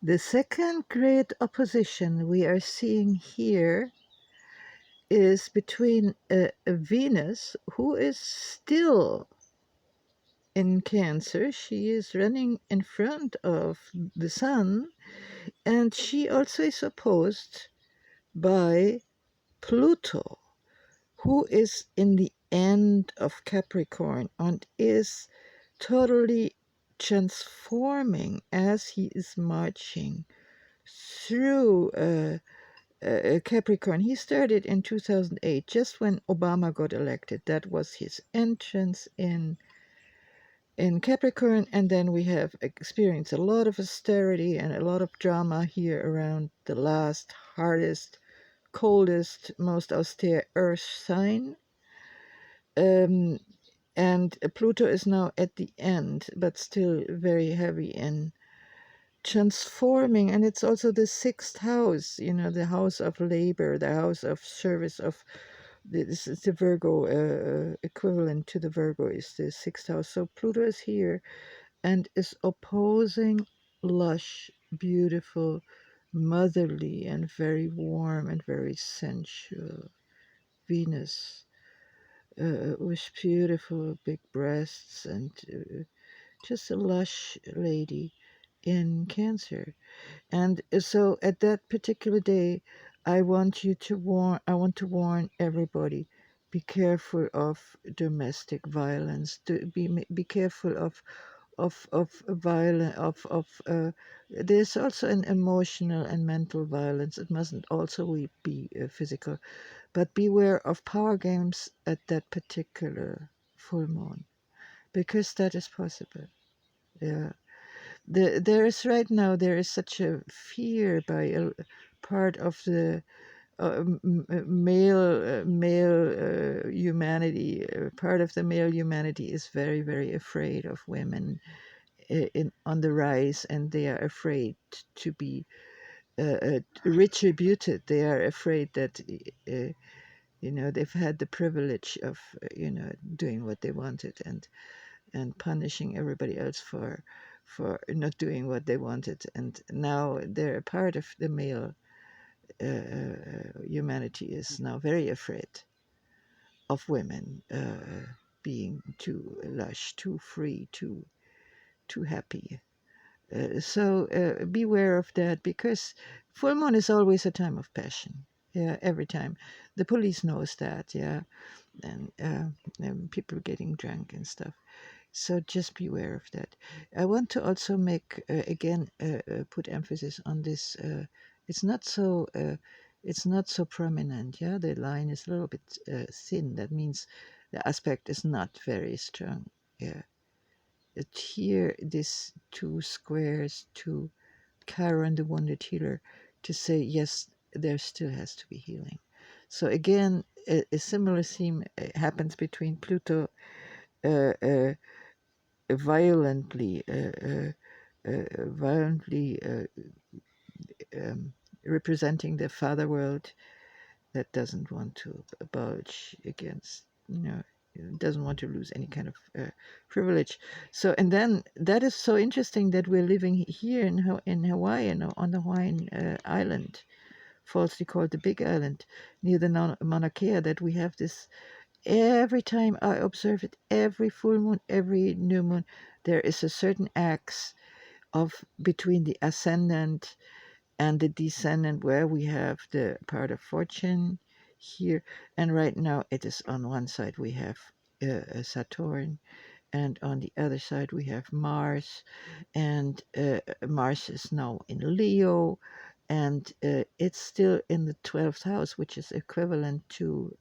The second great opposition we are seeing here is between a Venus, who is still in Cancer. She is running in front of the Sun, and she also is opposed by Pluto, who is in the end of Capricorn and is totally transforming as he is marching through Capricorn. He started in 2008, just when Obama got elected. That was his entrance in Capricorn, and then we have experienced a lot of austerity and a lot of drama here around the last, hardest, coldest, most austere Earth sign. Um, and Pluto is now at the end, but still very heavy in transforming. And it's also the sixth house, the house of labor, the house of service, of this is the Virgo equivalent to the Virgo is the sixth house. So Pluto is here and is opposing lush, beautiful, motherly, and very warm and very sensual Venus, with beautiful big breasts and just a lush lady in Cancer. And so at that particular day, I want to warn everybody, be careful of domestic violence. Be careful of violence there's also an emotional and mental violence. It mustn't also be physical, but beware of power games at that particular full moon, because that is possible. Yeah, there is right now, there is such a fear by a part of the male humanity. Part of the male humanity is very, very afraid of women on the rise, and they are afraid to be retributed. They are afraid that they've had the privilege of doing what they wanted, and punishing everybody else for not doing what they wanted, and now they're a part of the male humanity is now very afraid of women being too lush, too free, too happy. So beware of that, because full moon is always a time of passion. Yeah, every time. The police knows that. Yeah, and people getting drunk and stuff. So just beware of that. I want to also make again put emphasis on this. It's not so. It's not so prominent. Yeah, the line is a little bit thin. That means the aspect is not very strong. Yeah, here these two squares to Chiron, the wounded healer, to say yes, there still has to be healing. So again, a similar theme happens between Pluto violently, violently um, representing the father world that doesn't want to bulge against, doesn't want to lose any kind of privilege. So, and then that is so interesting that we're living here in Hawaii, on the Hawaiian island, falsely called the Big Island, near the Mauna Kea, that we have this. Every time I observe it, every full moon, every new moon, there is a certain axe of between the ascendant and the descendant, where we have the part of fortune here. And right now it is on one side we have Saturn, and on the other side we have Mars, and Mars is now in Leo, and it's still in the 12th house, which is equivalent to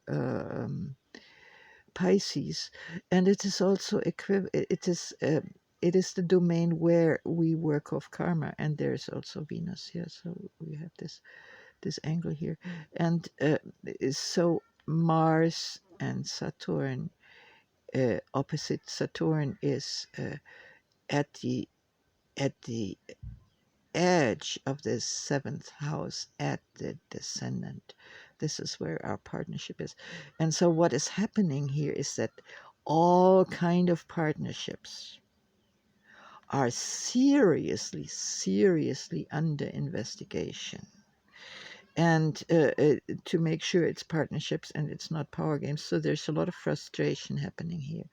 Pisces, and it is also it is the domain where we work off karma, and there's also Venus here, so we have this angle here, and so Mars and Saturn, opposite Saturn, is at the edge of the seventh house at the descendant. This is where our partnership is. And so what is happening here is that all kind of partnerships are seriously, seriously under investigation. And to make sure it's partnerships and it's not power games. So there's a lot of frustration happening here.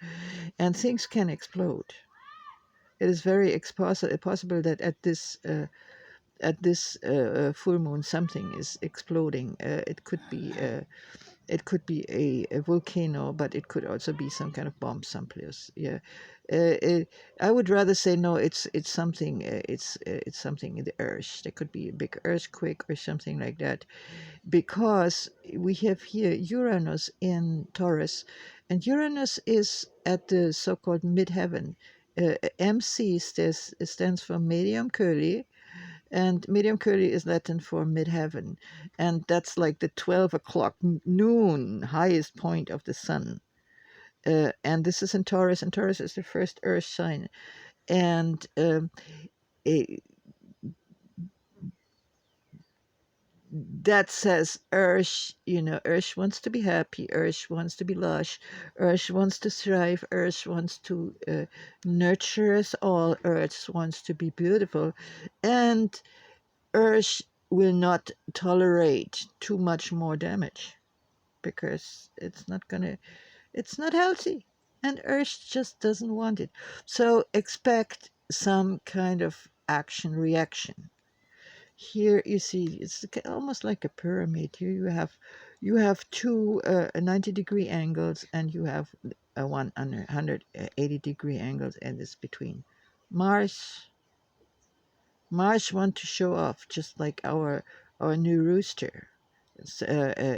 And things can explode. It is very possible that at this full moon something is exploding. It could be a volcano, but it could also be some kind of bomb someplace. Yeah, I would rather say no. It's something. It's something in the earth. There could be a big earthquake or something like that, because we have here Uranus in Taurus, and Uranus is at the so-called midheaven. MC stands for medium curly, and medium curly is Latin for midheaven, and that's like the 12 o'clock noon highest point of the sun. And this is in Taurus, and Taurus is the first earth sign. And eh, that says Earth, Earth wants to be happy, Earth wants to be lush, Earth wants to thrive, Earth wants to nurture us all, Earth wants to be beautiful, and Earth will not tolerate too much more damage because it's not healthy, and Earth just doesn't want it. So expect some kind of action reaction. Here you see it's almost like a pyramid. Here you have two 90-degree angles, and you have a 180-degree angles, and it's between. Mars Mars want to show off, just like our new rooster,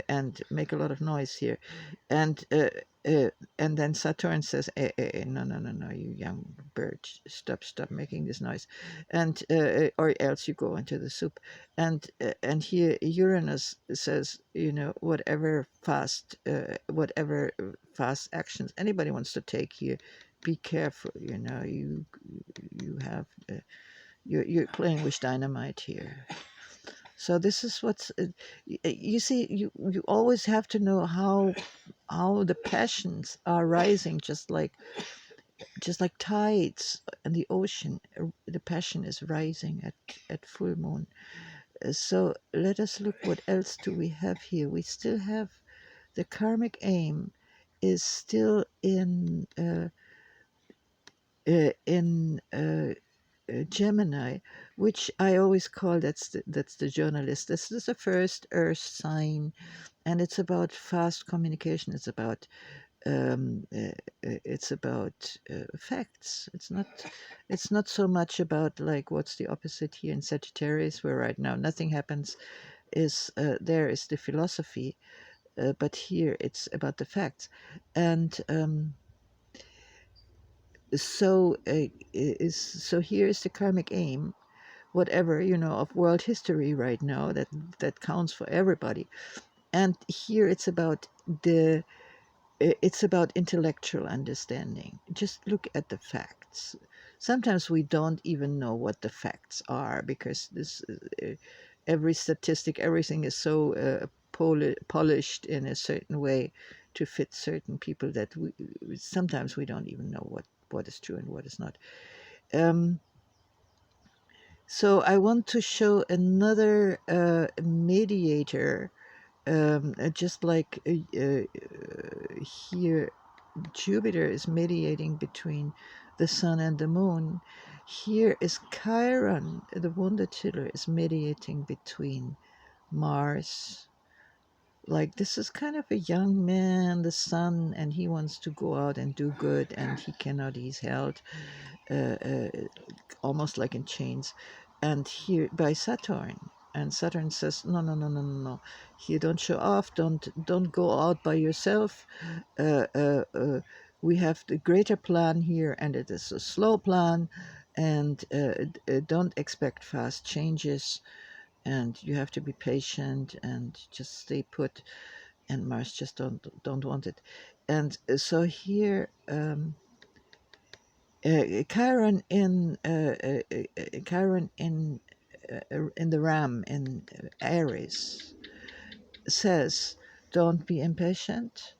and make a lot of noise here, and uh, and then Saturn says, no, no, no, no, you young bird, stop making this noise, and or else you go into the soup, and here Uranus says, whatever fast actions anybody wants to take here, be careful, you have. You're playing with dynamite here. So this is what's you see. You always have to know how the passions are rising, just like tides in the ocean. The passion is rising at full moon. So let us look. What else do we have here? We still have the karmic aim is still in Gemini, which I always call that's the journalist. This is the first Earth sign, and it's about fast communication. It's about facts. It's not so much about like what's the opposite here in Sagittarius, where right now nothing happens. There is the philosophy, but here it's about the facts, and so here is the karmic aim, whatever of world history right now, that counts for everybody. And here the it's about intellectual understanding. Just look at the facts. Sometimes we don't even know what the facts are, because this every statistic, everything is so polished in a certain way to fit certain people, that sometimes we don't even know what is true and what is not. um, so I want to show another mediator, just like here Jupiter is mediating between the Sun and the Moon. Here is Chiron, the Wonder Chiller, is mediating between Mars. Like, this is kind of a young man, the Sun, and he wants to go out and do good, and he cannot. He's held uh, uh, almost like in chains, and here by Saturn. And Saturn says, no, no, no, no, no, no. Here, don't show off. Don't go out by yourself. Uh, uh, uh, we have the greater plan here, and it is a slow plan. And don't expect fast changes. And you have to be patient and just stay put. And Mars just don't want it. And so here. Chiron in the Ram in Aries says, "Don't be impatient.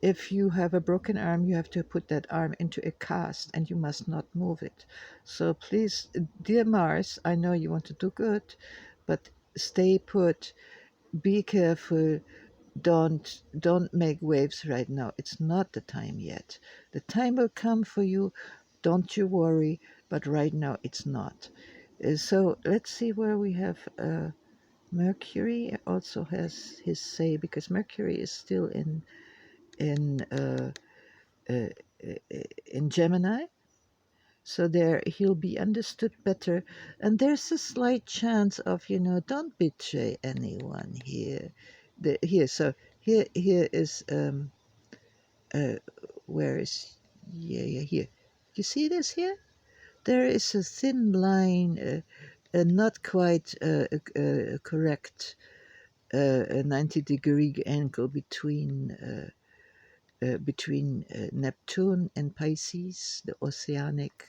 if you have a broken arm, you have to put that arm into a cast and you must not move it. So please, dear Mars, I know you want to do good, but stay put, be careful, don't make waves right now. It's not the time yet. The time will come for you, don't you worry, but right now it's not. So let's see where we have Mercury also has his say, because Mercury is still in uh, in Gemini, so there he'll be understood better. And there's a slight chance of, don't betray anyone here. Here, so here is uh, where is, yeah, here. You see this here? There is a thin line, not quite correct, a 90-degree angle between Neptune and Pisces, the oceanic,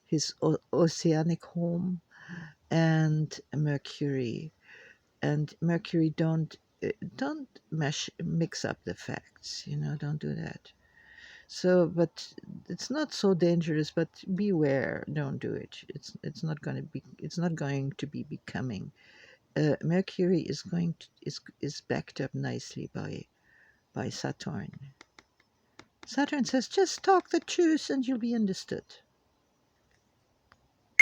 his oceanic home, and Mercury. And Mercury, don't mix up the facts. Don't do that. So, but it's not so dangerous. But beware, don't do it. It's not going to be becoming. Mercury is backed up nicely by Saturn. Saturn says, just talk the truth and you'll be understood.